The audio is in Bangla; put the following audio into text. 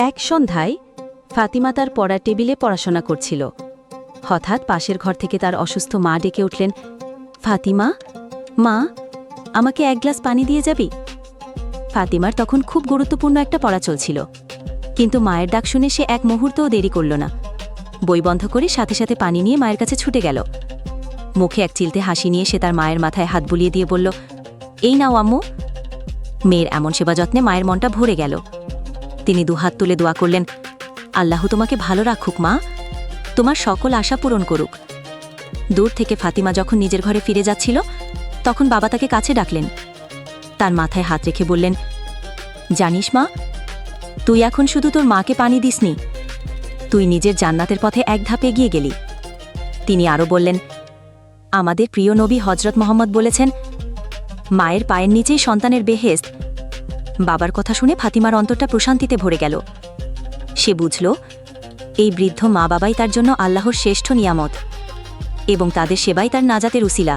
এক সন্ধ্যায় ফাতিমা তার পড়ার টেবিলে পড়াশোনা করছিল। হঠাৎ পাশের ঘর থেকে তার অসুস্থ মা ডেকে উঠলেন, ফাতিমা, মা, আমাকে এক গ্লাস পানি দিয়ে যাবি? ফাতিমার তখন খুব গুরুত্বপূর্ণ একটা পড়া চলছিল, কিন্তু মায়ের ডাক শুনে সে এক মুহূর্তও দেরি করল না। বই বন্ধ করে সাথে সাথে পানি নিয়ে মায়ের কাছে ছুটে গেল। মুখে এক চিলতে হাসি নিয়ে সে তার মায়ের মাথায় হাত বুলিয়ে দিয়ে বলল, এই নাও আম্মু। মেয়ের এমন সেবা যত্নে মায়ের মনটা ভরে গেল। তিনি দুহাত তুলে দোয়া করলেন, আল্লাহ তোমাকে ভালো রাখুক মা, তোমার সকল আশা পূরণ করুক। দূর থেকে ফাতিমা যখন নিজের ঘরে ফিরে যাচ্ছিল, তখন বাবা তাকে কাছে ডাকলেন। তার মাথায় হাত রেখে বললেন, জানিস মা, তুই এখন শুধু তোর মাকে পানি দিসনি, তুই নিজের জান্নাতের পথে এক ধাপ এগিয়ে গেলি। তিনি আরও বললেন, আমাদের প্রিয় নবী হজরত মোহাম্মদ বলেছেন, মায়ের পায়ের নিচেই সন্তানের বেহেশত। বাবার কথা শুনে ফাতিমার অন্তরটা প্রশান্তিতে ভরে গেল। সে বুঝল, এই বৃদ্ধ মা বাবাই তার জন্য আল্লাহর শ্রেষ্ঠ নিয়ামত এবং তাদের সেবাই তার নাজাতের উসিলা।